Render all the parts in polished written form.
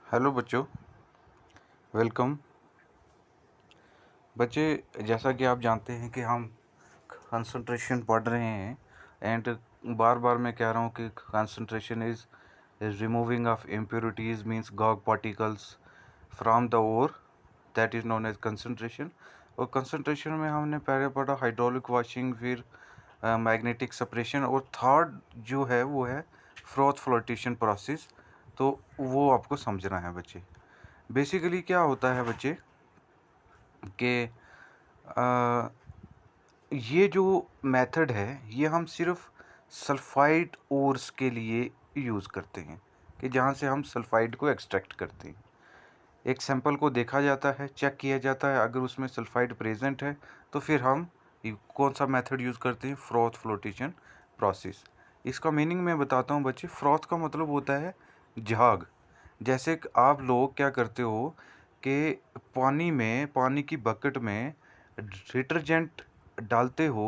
Hello बच्चों, welcome. बच्चे, जैसा कि आप जानते हैं कि हम कंसंट्रेशन पढ़ रहे हैं एंड बार बार मैं कह रहा हूँ कि concentration is removing of impurities means गॉग particles from the ore, that is known as concentration. और कंसंट्रेशन में हमने पहले पढ़ा हाइड्रोलिक वॉशिंग, फिर मैग्नेटिक सेपरेशन, और थर्ड जो है वो है फ्रोथ फ्लोटेशन प्रोसेस। तो वो आपको समझना है बच्चे। बेसिकली क्या होता है बच्चे कि ये जो मेथड है ये हम सिर्फ सल्फाइड ओर्स के लिए यूज़ करते हैं, कि जहाँ से हम सल्फाइड को एक्सट्रैक्ट करते हैं। एक सैंपल को देखा जाता है, चेक किया जाता है, अगर उसमें सल्फाइड प्रेजेंट है तो फिर हम कौन सा मेथड यूज़ करते हैं, फ्रोथ फ्लोटेशन प्रोसेस। इसका मीनिंग मैं बताता हूँ बच्चे। फ्रोथ का मतलब होता है झाग। जैसे कि आप लोग क्या करते हो कि पानी की बकेट में डिटर्जेंट डालते हो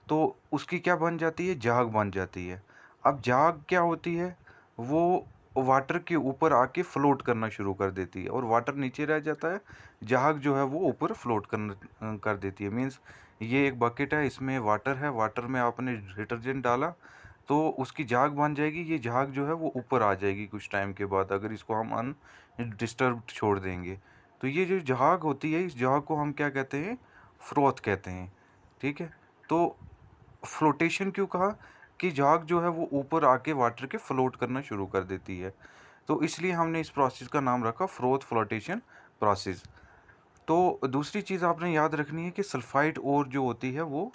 तो उसकी क्या बन जाती है, झाग बन जाती है। अब झाग क्या होती है, वो वाटर के ऊपर आके फ्लोट करना शुरू कर देती है और वाटर नीचे रह जाता है, झाग जो है वो ऊपर फ्लोट करना कर देती है। मीन्स ये एक बकेट है, इसमें वाटर है, वाटर में आपने डिटर्जेंट डाला तो उसकी झाग बन जाएगी। ये झाग जो है वो ऊपर आ जाएगी कुछ टाइम के बाद, अगर इसको हम अनडिस्टर्ब्ड छोड़ देंगे। तो ये जो झाग होती है, इस झाग को हम क्या कहते हैं, फ्रोथ कहते हैं। ठीक है। तो फ्लोटेशन क्यों कहा, कि झाग जो है वो ऊपर आके वाटर के फ्लोट करना शुरू कर देती है, तो इसलिए हमने इस प्रोसेस का नाम रखा फ्रोथ फ्लोटेशन प्रोसेस। तो दूसरी चीज़ आपने याद रखनी है कि सल्फाइड और जो होती है वो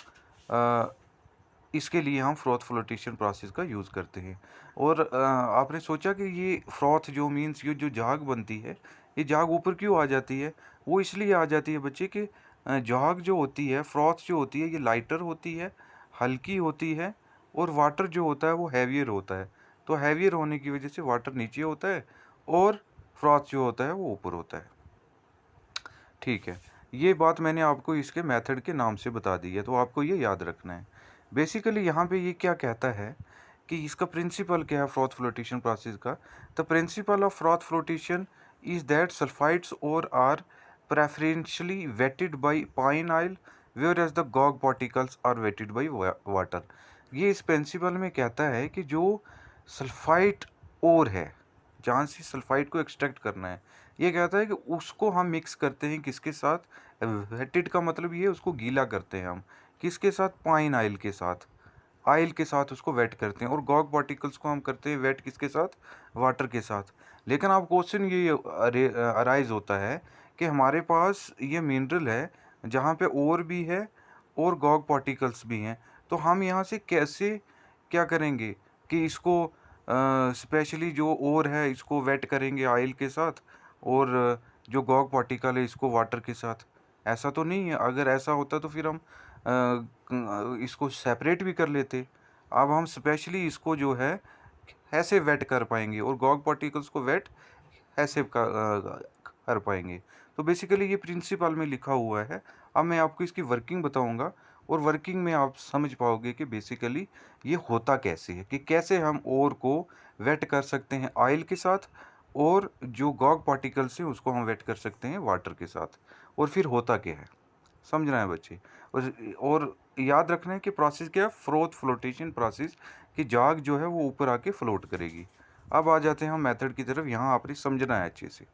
इसके लिए हम फ्रोथ फ्लोटेशन प्रोसेस का यूज़ करते हैं। और आपने सोचा कि ये फ्रोथ जो मीन्स ये जो झाग बनती है, ये झाग ऊपर क्यों आ जाती है। वो इसलिए आ जाती है बच्चे कि झाग जो होती है, फ्रोथ जो होती है, ये लाइटर होती है, हल्की होती है, और वाटर जो होता है वो हैवियर होता है। तो हैवियर होने की वजह से वाटर नीचे होता है और फ्रोथ जो होता है वो ऊपर होता है। ठीक है। ये बात मैंने आपको इसके मेथड के नाम से बता दी है, तो आपको ये याद रखना है। बेसिकली यहाँ पे ये क्या कहता है कि इसका प्रिंसिपल क्या है फ्रोथ फ्लोटेशन प्रोसेस का। The principle of froth flotation is that sulphides ore are preferentially wetted by pine oil whereas the गॉग particles are wetted by water. ये इस प्रिंसिपल में कहता है कि जो सल्फाइड और है, जहाँ से सल्फाइड को एक्सट्रैक्ट करना है, ये कहता है कि उसको हम मिक्स करते हैं किसके साथ, वेटेड का मतलब ये उसको गीला करते हैं हम किसके साथ, पाइन ऑयल के साथ। ऑयल के साथ उसको वेट करते हैं, और गॉग पार्टिकल्स को हम करते हैं वेट किसके साथ, वाटर के साथ। लेकिन अब क्वेश्चन ये अराइज होता है कि हमारे पास ये मिनरल है जहाँ पे और भी है और गॉग पार्टिकल्स भी हैं, तो हम यहाँ से कैसे क्या करेंगे कि इसको स्पेशली जो और है इसको वेट करेंगे ऑयल के साथ, और जो गॉग पार्टिकल है इसको वाटर के साथ। ऐसा तो नहीं है। अगर ऐसा होता तो फिर हम इसको सेपरेट भी कर लेते। अब हम स्पेशली इसको जो है ऐसे वेट कर पाएंगे और गॉग पार्टिकल्स को वेट ऐसे कर पाएंगे। तो बेसिकली ये प्रिंसिपल में लिखा हुआ है। अब मैं आपको इसकी वर्किंग बताऊंगा, और वर्किंग में आप समझ पाओगे कि बेसिकली ये होता कैसे है, कि कैसे हम ओर को वेट कर सकते हैं ऑयल के साथ, और जो गॉग पार्टिकल्स हैं उसको हम वेट कर सकते हैं वाटर के साथ, और फिर होता क्या है, समझना है बच्चे। और याद रखना है कि प्रोसेस क्या है, फ्रोथ फ्लोटेशन प्रोसेस, कि झाग जो है वो ऊपर आके फ्लोट करेगी। अब आ जाते हैं हम मेथड की तरफ। यहाँ आपने समझना है अच्छे से।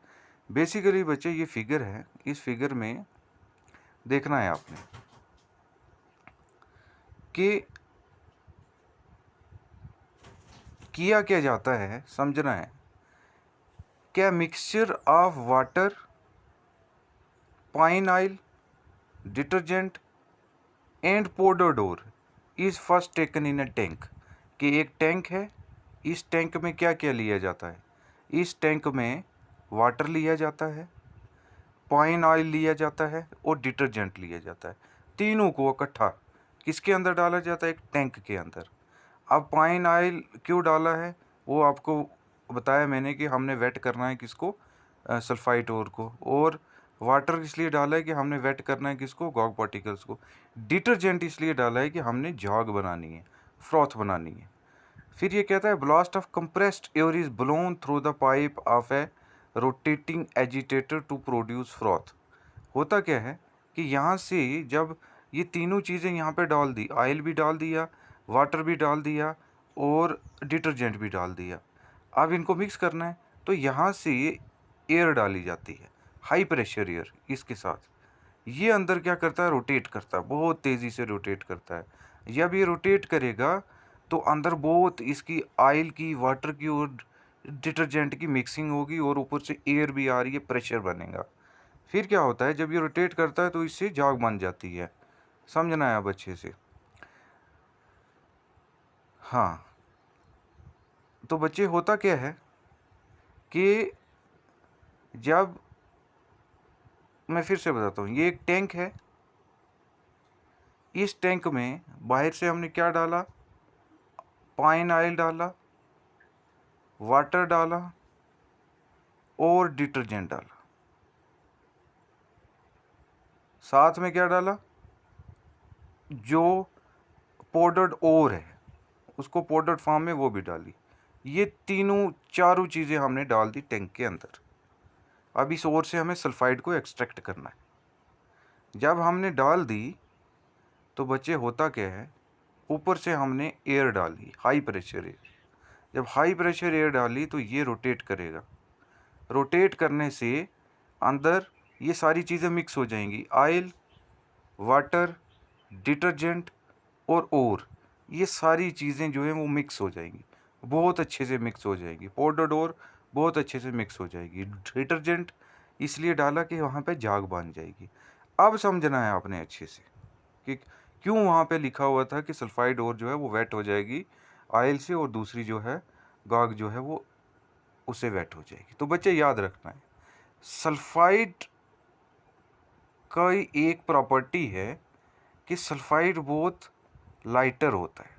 बेसिकली बच्चे ये फिगर है, इस फिगर में देखना है आपने कि किया क्या जाता है, समझना है। क्या mixture of water, pine oil, detergent and powder door is first taken in a tank. कि एक टैंक है, इस टैंक में क्या क्या लिया जाता है, इस टैंक में वाटर लिया जाता है, पाइन ऑयल लिया जाता है, और डिटर्जेंट लिया जाता है। तीनों को इकट्ठा किसके अंदर डाला जाता है, एक टैंक के अंदर। अब पाइन ऑयल क्यों डाला है, वो आपको बताया मैंने कि हमने वेट करना है किसको, सल्फाइड ओर को। और वाटर इसलिए डाला है कि हमने वेट करना है किसको, गॉग पार्टिकल्स को। डिटर्जेंट इसलिए डाला है कि हमने झाग बनानी है, फ्रॉथ बनानी है। फिर ये कहता है blast of compressed air is blown through the pipe of a rotating agitator to produce froth. होता क्या है कि यहाँ से जब ये तीनों चीज़ें यहाँ पे डाल दी, ऑयल भी डाल दिया, वाटर भी डाल दिया और डिटर्जेंट भी डाल दिया, अब इनको मिक्स करना है, तो यहाँ से एयर डाली जाती है, हाई प्रेशर एयर। इसके साथ ये अंदर क्या करता है, रोटेट करता है, बहुत तेज़ी से रोटेट करता है। जब ये रोटेट करेगा तो अंदर बहुत इसकी ऑयल की, वाटर की और डिटर्जेंट की मिक्सिंग होगी और ऊपर से एयर भी आ रही है, प्रेशर बनेगा। फिर क्या होता है, जब ये रोटेट करता है तो इससे झाग बन जाती है। समझना है अब अच्छे से। हाँ, तो बच्चे होता क्या है कि जब, मैं फिर से बताता हूँ, ये एक टैंक है। इस टैंक में बाहर से हमने क्या डाला, पाइन ऑयल डाला, वाटर डाला और डिटर्जेंट डाला। साथ में क्या डाला, जो पाउडर्ड ओर है उसको पाउडर्ड फॉर्म में वो भी डाली। ये तीनों चारों चीज़ें हमने डाल दी टैंक के अंदर। अब इस ओर से हमें सल्फाइड को एक्सट्रैक्ट करना है। जब हमने डाल दी तो बच्चे होता क्या है, ऊपर से हमने एयर डाली, हाई प्रेशर एयर। जब हाई प्रेशर एयर डाली तो ये रोटेट करेगा। रोटेट करने से अंदर ये सारी चीज़ें मिक्स हो जाएंगी, ऑयल, वाटर, डिटर्जेंट और ओर, ये सारी चीज़ें जो हैं वो मिक्स हो जाएंगी, बहुत अच्छे से मिक्स हो जाएगी। पाउडर्ड ओर बहुत अच्छे से मिक्स हो जाएगी। डिटर्जेंट इसलिए डाला कि वहाँ पे झाग बन जाएगी। अब समझना है आपने अच्छे से कि क्यों वहाँ पे लिखा हुआ था कि सल्फाइड ओर जो है वो वेट हो जाएगी ऑयल से, और दूसरी जो है गाग जो है वो उससे वेट हो जाएगी। तो बच्चे याद रखना है, सल्फाइड का एक प्रॉपर्टी है कि सल्फाइड बहुत लाइटर होता है।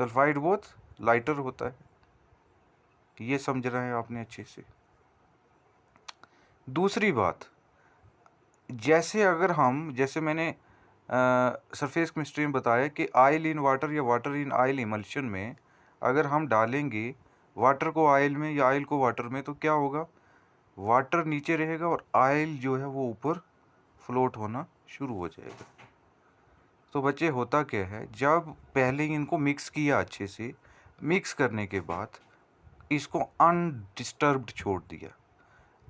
सल्फाइड बहुत लाइटर होता है, ये समझ रहे हैं आपने अच्छे से। दूसरी बात, जैसे अगर हम, जैसे मैंने सरफेस केमिस्ट्री में बताया कि ऑयल इन वाटर या वाटर इन ऑयल इमल्शन में अगर हम डालेंगे वाटर को ऑयल में या ऑयल को वाटर में, तो क्या होगा, वाटर नीचे रहेगा और ऑयल जो है वो ऊपर फ्लोट होना शुरू हो जाएगा। तो बच्चे होता क्या है, जब पहले इनको मिक्स किया, अच्छे से मिक्स करने के बाद इसको अनडिस्टर्ब्ड छोड़ दिया,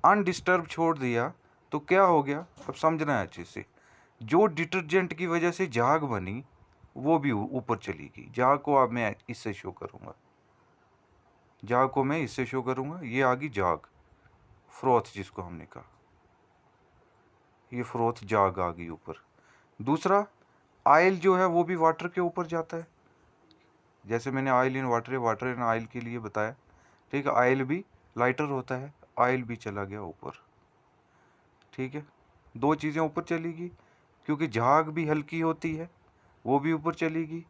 अनडिस्टर्ब छोड़ दिया तो क्या हो गया, अब समझना है अच्छे से। जो डिटर्जेंट की वजह से झाग बनी वो भी ऊपर चली गई। झाग को अब मैं इससे शो करूँगा, झाग को मैं इससे शो करूँगा। ये आ गई झाग, फ्रोथ जिसको हमने कहा, ये फ्रोथ झाग आ गई ऊपर। दूसरा, ऑयल जो है वो भी वाटर के ऊपर जाता है, जैसे मैंने oil in water, water in oil के लिए बताया, ठीक है। ऑयल भी लाइटर होता है, ऑयल भी चला गया ऊपर, ठीक है। दो चीज़ें ऊपर चलेगी, क्योंकि झाग भी हल्की होती है वो भी ऊपर चलेगी,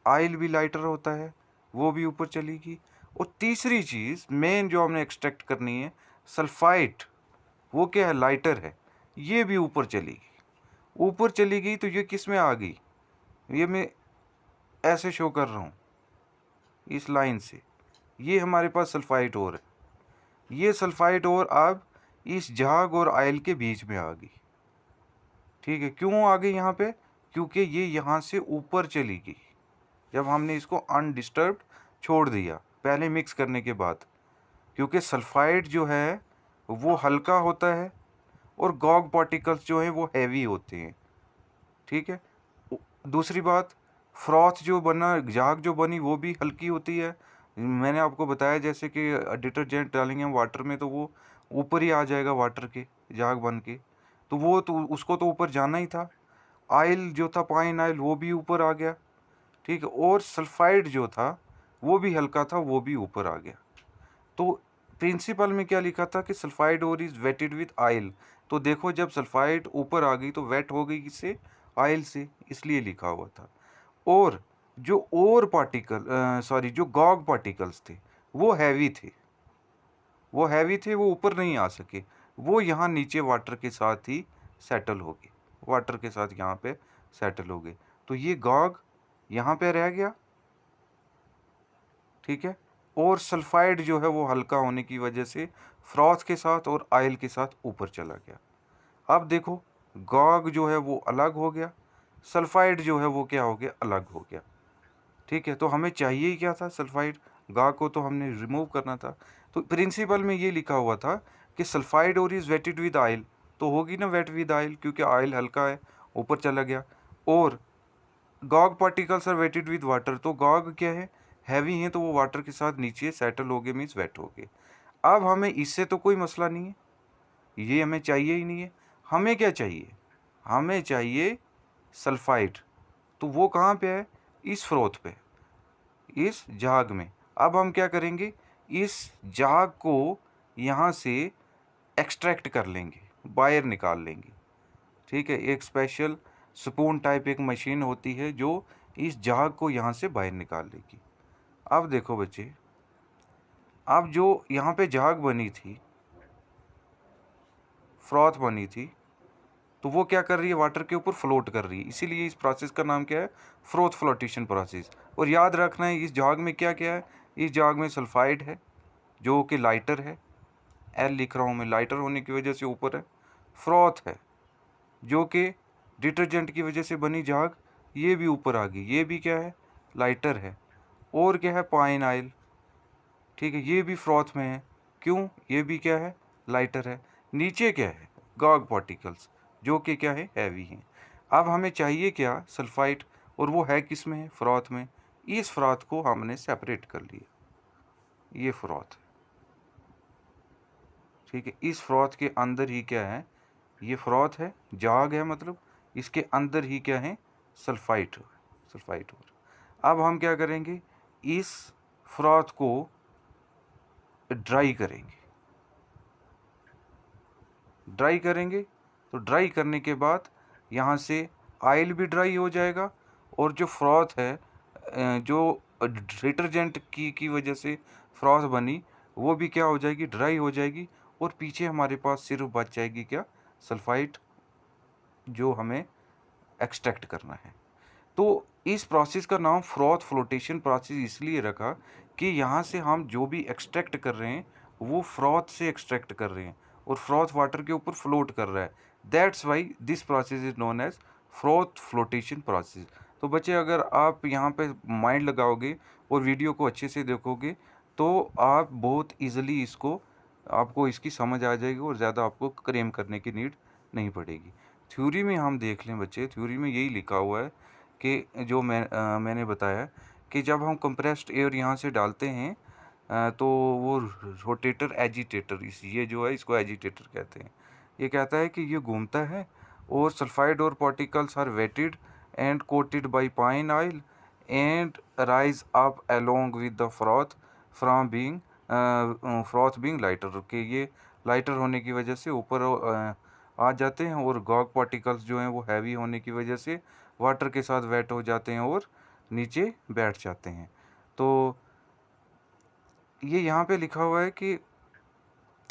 ऑयल भी लाइटर होता है वो भी ऊपर चलेगी। और तीसरी चीज़ मेन जो हमने एक्सट्रैक्ट करनी है, सल्फाइड, वो क्या है, लाइटर है, ये भी ऊपर चलेगी। ऊपर चली गई तो ये किस में आ गई, ये मैं ऐसे शो कर रहा हूँ इस लाइन से, ये हमारे पास सल्फाइड ओर है। ये सल्फाइड ओर अब इस झाग और ऑयल के बीच में आ गई, ठीक है। क्यों आ गई यहाँ पे, क्योंकि ये यहाँ से ऊपर चली गई जब हमने इसको अनडिस्टर्ब्ड छोड़ दिया पहले मिक्स करने के बाद। क्योंकि सल्फाइड जो है वो हल्का होता है और गॉग पार्टिकल्स जो हैं वो हैवी होते हैं, ठीक है। दूसरी बात, फ्रॉथ जो बना, झाग जो बनी वो भी हल्की होती है। मैंने आपको बताया जैसे कि डिटर्जेंट डालेंगे हम वाटर में तो वो ऊपर ही आ जाएगा वाटर के, झाग बन के, तो वो तो उसको तो ऊपर जाना ही था। ऑयल जो था, पाइन ऑयल, वो भी ऊपर आ गया, ठीक है। और सल्फाइड जो था वो भी हल्का था, वो भी ऊपर आ गया। तो प्रिंसिपल में क्या लिखा था कि sulphide ore is wetted with oil, तो देखो जब सल्फाइड ऊपर आ गई तो वेट हो गई किससे, ऑयल से, इसलिए लिखा हुआ था। और जो और पार्टिकल, सॉरी, जो गॉग पार्टिकल्स थे वो हैवी थे, वो हैवी थे, वो ऊपर नहीं आ सके, वो यहाँ नीचे वाटर के साथ ही सेटल हो गए, वाटर के साथ यहाँ पे सेटल हो गए। तो ये गॉग यहाँ पे रह गया, ठीक है, और सल्फाइड जो है वो हल्का होने की वजह से फ्रॉथ के साथ और आयल के साथ ऊपर चला गया। अब देखो गॉग जो है वो अलग हो गया, सल्फाइड जो है वो क्या हो गया, अलग हो गया। ठीक है, तो हमें चाहिए ही क्या था, सल्फाइड। गॉग को तो हमने रिमूव करना था। तो प्रिंसिपल में ये लिखा हुआ था कि सल्फाइड और इज वेटेड विद आयल, तो होगी ना वेट विद आयल, क्योंकि आयल हल्का है ऊपर चला गया। और गॉग particles are wetted with water, तो गॉग क्या है, हैवी है, तो वो वाटर के साथ नीचे सेटल हो गए, मीन्स वेट हो गए। अब हमें इससे तो कोई मसला नहीं है, ये हमें चाहिए ही नहीं है। हमें क्या चाहिए, हमें चाहिए सल्फाइड। तो वो कहाँ पे है, इस फ्रोथ पे, इस झाग में। अब हम क्या करेंगे, इस झाग को यहाँ से एक्सट्रैक्ट कर लेंगे, बाहर निकाल लेंगे। ठीक है, एक स्पेशल स्पून टाइप एक मशीन होती है जो इस झाग को यहाँ से बाहर निकाल लेगी। अब देखो बच्चे, अब जो यहाँ पे झाग बनी थी, फ्रॉथ बनी थी, तो वो क्या कर रही है, वाटर के ऊपर फ्लोट कर रही है। इसीलिए इस प्रोसेस का नाम क्या है, फ्रोथ फ्लोटेशन प्रोसेस। और याद रखना है इस झाग में क्या क्या है, इस झाग में सल्फाइड है जो कि लाइटर है, एल लिख रहा हूँ मैं, लाइटर होने की वजह से ऊपर है। फ्रॉथ है जो कि डिटर्जेंट की वजह से बनी झाग, ये भी ऊपर आ गई, ये भी क्या है, लाइटर है। और क्या है, पाइन आयल। ठीक है, ये भी फ्रॉथ में है, क्यों, ये भी क्या है, लाइटर है। नीचे क्या है, गॉग पार्टिकल्स जो कि क्या है, हैवी हैं। अब हमें चाहिए क्या, सल्फाइड, और वो है किस में है, फ्रॉथ में। इस फ्रॉथ को हमने सेपरेट कर लिया, ये फ्रॉथ। ठीक है, इस फ्रॉथ के अंदर ही क्या है, ये फ्रॉथ है, जाग है, मतलब इसके अंदर ही क्या है, सल्फाइड, सल्फाइड। और अब हम क्या करेंगे, इस फ्रॉथ को ड्राई करेंगे, ड्राई करेंगे। तो ड्राई करने के बाद यहाँ से आयल भी ड्राई हो जाएगा, और जो फ्रॉथ है, जो डिटर्जेंट की वजह से फ्रॉथ बनी, वो भी क्या हो जाएगी, ड्राई हो जाएगी। और पीछे हमारे पास सिर्फ बच जाएगी क्या, सल्फाइड, जो हमें एक्सट्रैक्ट करना है। तो इस प्रोसेस का नाम फ्रॉथ फ्लोटेशन प्रोसेस इसलिए रखा कि यहाँ से हम जो भी एक्सट्रैक्ट कर रहे हैं वो फ्रॉथ से एक्सट्रैक्ट कर रहे हैं, और फ्रॉथ वाटर के ऊपर फ्लोट कर रहा है। That's why this process is known as froth flotation process. तो बच्चे, अगर आप यहाँ पे माइंड लगाओगे और वीडियो को अच्छे से देखोगे तो आप बहुत ईजिली इसको, आपको इसकी समझ आ जाएगी और ज़्यादा आपको क्रेम करने की नीड नहीं पड़ेगी। थ्योरी में हम देख लें बच्चे, थ्योरी में यही लिखा हुआ है कि जो मैंने बताया कि जब हम कंप्रेस्ड एयर यहाँ से डालते हैं तो वो रोटेटर एजिटेटर, इस ये जो है इसको एजिटेटर कहते हैं, ये कहता है कि ये घूमता है और sulphide ore particles are wetted and coated by pine oil and rise up along with the froth from being froth being lighter, के ये लाइटर होने की वजह से ऊपर आ जाते हैं, और गॉग पार्टिकल्स जो हैं वो हैवी होने की वजह से वाटर के साथ वेट हो जाते हैं और नीचे बैठ जाते हैं। तो ये यहाँ पे लिखा हुआ है कि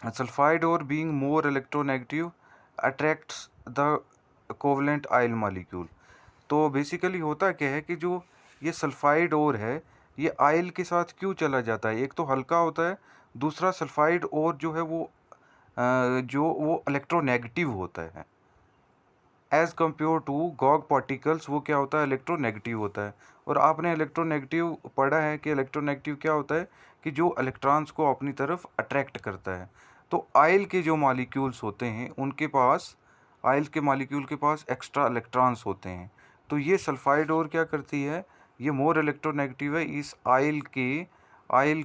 सल्फाइड और being more electronegative attracts the covalent oil molecule. तो बेसिकली होता क्या है कि जो ये सल्फाइड और है, ये आयल के साथ क्यों चला जाता है, एक तो हल्का होता है, दूसरा सल्फाइड और जो है वो जो वो इलेक्ट्रोनेगेटिव होता है एज कम्पेयर टू गॉग पार्टिकल्स, वो क्या होता है, इलेक्ट्रोनेगेटिव होता है। और आपने इलेक्ट्रोनेगेटिव पढ़ा है कि इलेक्ट्रोनेगेटिव क्या होता है, कि जो इलेक्ट्रॉन्स को अपनी तरफ अट्रैक्ट करता है। तो आयल के जो मॉलिक्यूल्स होते हैं उनके पास, आयल के मॉलिक्यूल के पास एक्स्ट्रा इलेक्ट्रॉन्स होते हैं। तो ये सल्फाइड और क्या करती है, ये मोर इलेक्ट्रोनेगेटिव है, इस आयल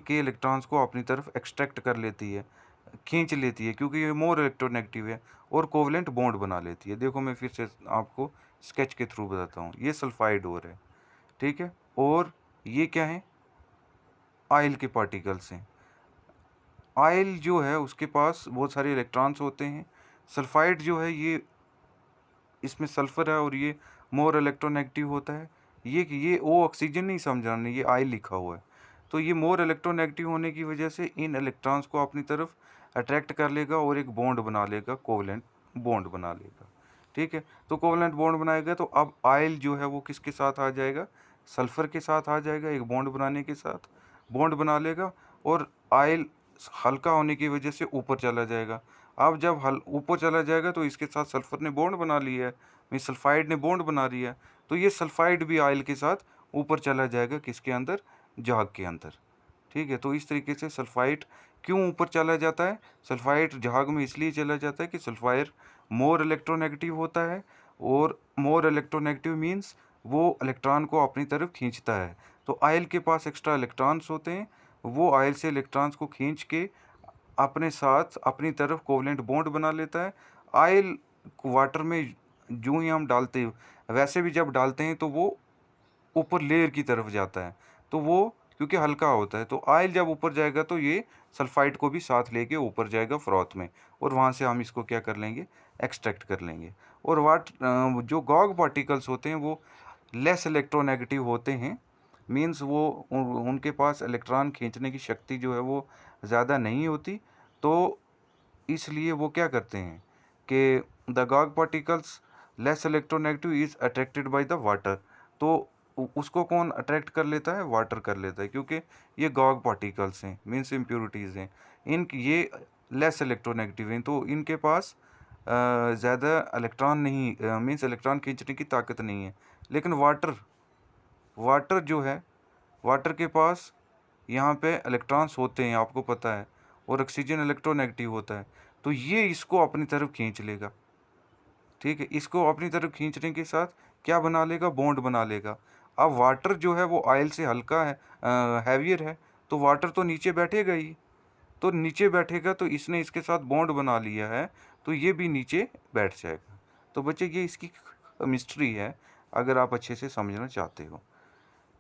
के इलेक्ट्रॉन्स को अपनी तरफ एक्सट्रैक्ट कर लेती है, खींच लेती है, क्योंकि ये मोर इलेक्ट्रोनेगेटिव है, और कोवलेंट बॉन्ड बना लेती है। देखो मैं फिर से आपको स्केच के थ्रू बताता हूँ, ये सल्फाइड और है, ठीक है, और ये क्या है, आयल के पार्टिकल्स हैं। आयल जो है उसके पास बहुत सारे इलेक्ट्रॉन्स होते हैं, सल्फाइड जो है ये, इसमें सल्फर है और ये मोर इलेक्ट्रोनेगेटिव होता है। ये ओ ऑक्सीजन नहीं समझाना, ये आयल लिखा हुआ है। तो ये मोर इलेक्ट्रोनेगेटिव होने की वजह से इन इलेक्ट्रॉन्स को अपनी तरफ अट्रैक्ट कर लेगा और एक बॉन्ड बना लेगा, कोवलेंट बॉन्ड बना लेगा। ठीक है, तो कोवलेंट बॉन्ड बनाएगा तो अब आयल जो है वो किसके साथ आ जाएगा, सल्फर के साथ आ जाएगा, एक बॉन्ड बनाने के साथ बॉन्ड बना लेगा। और ऑयल हल्का होने की वजह से ऊपर चला जाएगा। अब जब हल ऊपर चला जाएगा तो इसके साथ सल्फ़र ने बॉन्ड बना लिया है, मीन्स सल्फ़ाइड ने बॉन्ड बना लिया है, तो ये सल्फ़ाइड भी ऑयल के साथ ऊपर चला जाएगा, किसके अंदर? जहाज़ के अंदर। ठीक है, तो इस तरीके से सल्फ़ाइड क्यों ऊपर चला जाता है? सल्फ़ाइड जहाज़ में इसलिए चला जाता है कि सल्फ़ाइड मोर इलेक्ट्रोनेगेटिव होता है, और मोर इलेक्ट्रोनेगेटिव मीन्स वो इलेक्ट्रॉन को अपनी तरफ खींचता है। तो ऑयल के पास एक्स्ट्रा इलेक्ट्रॉन्स होते हैं, वो ऑयल से इलेक्ट्रॉन्स को खींच के अपने साथ अपनी तरफ कोवलेंट बॉन्ड बना लेता है। ऑयल वाटर में यूँ ही हम डालते वैसे भी जब डालते हैं तो वो ऊपर लेयर की तरफ जाता है, तो वो क्योंकि हल्का होता है, तो ऑयल जब ऊपर जाएगा तो ये सल्फाइड को भी साथ लेके ऊपर जाएगा फ्रॉथ में, और वहाँ से हम इसको क्या कर लेंगे? एक्सट्रैक्ट कर लेंगे। और जो गॉग पार्टिकल्स होते हैं वो लेस इलेक्ट्रोनेगेटिव होते हैं, मीन्स वो उनके पास इलेक्ट्रॉन खींचने की शक्ति जो है वो ज़्यादा नहीं होती, तो इसलिए वो क्या करते हैं कि द गॉग particles less electronegative is attracted by the water. तो उसको कौन अट्रैक्ट कर लेता है? वाटर कर लेता है, क्योंकि ये गॉग पार्टिकल्स हैं, मीन्स इम्प्योरिटीज़ हैं, ये लेस इलेक्ट्रोनेगेटिव हैं, तो इनके पास ज़्यादा इलेक्ट्रॉन नहीं, मीन्स इलेक्ट्रॉन खींचने की ताकत नहीं है। लेकिन वाटर वाटर जो है, वाटर के पास यहाँ पे इलेक्ट्रॉन्स होते हैं, आपको पता है, और ऑक्सीजन इलेक्ट्रोनेगेटिव होता है, तो ये इसको अपनी तरफ खींच लेगा। ठीक है, इसको अपनी तरफ खींचने के साथ क्या बना लेगा? बॉन्ड बना लेगा। अब वाटर जो है वो ऑयल से हल्का है, हैवियर है, तो वाटर तो नीचे बैठेगा ही, तो नीचे बैठेगा तो इसने इसके साथ बॉन्ड बना लिया है, तो ये भी नीचे बैठ जाएगा। तो बच्चे ये इसकी मिस्ट्री है, अगर आप अच्छे से समझना चाहते हो।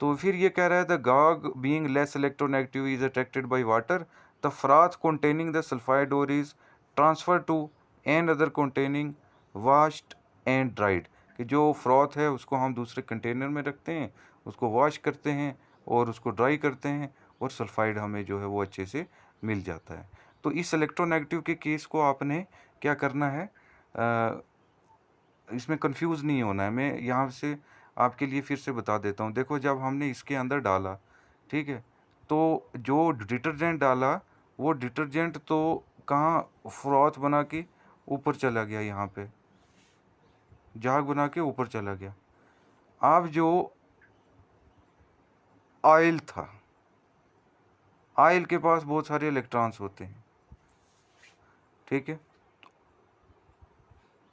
तो फिर ये कह रहा है द गॉग being less electronegative is attracted by water, the froth containing the sulphide ore is transferred to another containing washed and dried. कि जो फ्रॉथ है उसको हम दूसरे कंटेनर में रखते हैं, उसको वॉश करते हैं और उसको ड्राई करते हैं, और सल्फाइड हमें जो है वो अच्छे से मिल जाता है। तो इस इलेक्ट्रोनेगेटिव के केस को आपने क्या करना है, इसमें कंफ्यूज नहीं होना है। मैं यहाँ से आपके लिए फिर से बता देता हूँ। देखो, जब हमने इसके अंदर डाला, ठीक है, तो जो डिटर्जेंट डाला, वो डिटर्जेंट तो कहाँ फ्रॉथ बना के ऊपर चला गया, यहाँ पे झाग बना के ऊपर चला गया। अब जो ऑयल था, ऑयल के पास बहुत सारे इलेक्ट्रॉन्स होते हैं, ठीक है।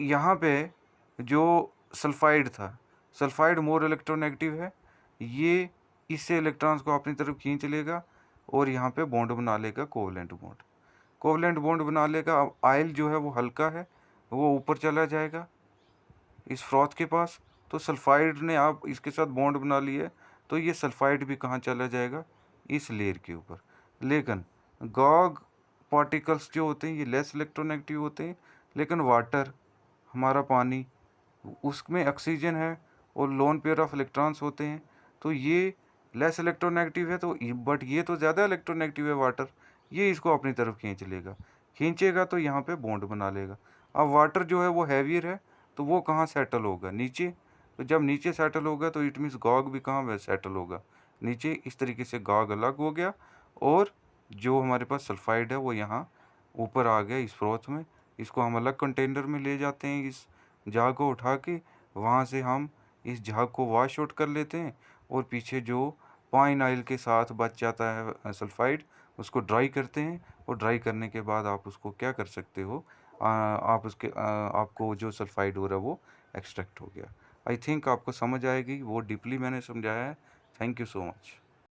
यहाँ पे जो सल्फाइड था, सल्फाइड मोर इलेक्ट्रोनेगेटिव है, ये इससे इलेक्ट्रॉन्स को अपनी तरफ खींच लेगा और यहाँ पे बॉन्ड बना लेगा, कोवलेंट बॉन्ड। कोवलेंट बॉन्ड बना लेगा। अब ऑयल जो है वो हल्का है, वो ऊपर चला जाएगा इस फ्रॉथ के पास, तो सल्फाइड ने आप इसके साथ बॉन्ड बना लिया, तो ये सल्फाइड भी कहाँ चला जाएगा? इस लेयर के ऊपर। लेकिन गॉग पार्टिकल्स जो होते हैं ये लेस इलेक्ट्रोनेगेटिव होते हैं, लेकिन वाटर, हमारा पानी, उसमें ऑक्सीजन है और लोन पेयर ऑफ इलेक्ट्रॉन्स होते हैं, तो ये लेस इलेक्ट्रोनेगेटिव है, तो बट ये तो ज़्यादा इलेक्ट्रोनेगेटिव है वाटर, ये इसको अपनी तरफ खींच लेगा। खींचेगा तो यहाँ पे बॉन्ड बना लेगा। अब वाटर जो है वो हैवियर है, तो वो कहाँ सेटल होगा? नीचे। तो जब नीचे सेटल होगा तो इट मीन्स गॉग भी कहाँ सेटल होगा? नीचे। इस तरीके से गॉग अलग हो गया, और जो हमारे पास सल्फाइड है वो यहाँ ऊपर आ गया इस फ्रोथ में। इसको हम अलग कंटेनर में ले जाते हैं, इस झाग को उठा के वहाँ से हम इस झाग को वॉश आउट कर लेते हैं, और पीछे जो पाइन ऑयल के साथ बच जाता है सल्फाइड, उसको ड्राई करते हैं, और ड्राई करने के बाद आप उसको क्या कर सकते हो, आपको जो सल्फाइड हो रहा है वो एक्सट्रैक्ट हो गया। आई थिंक आपको समझ आएगी, वो डीपली मैंने समझाया है। Thank you so much.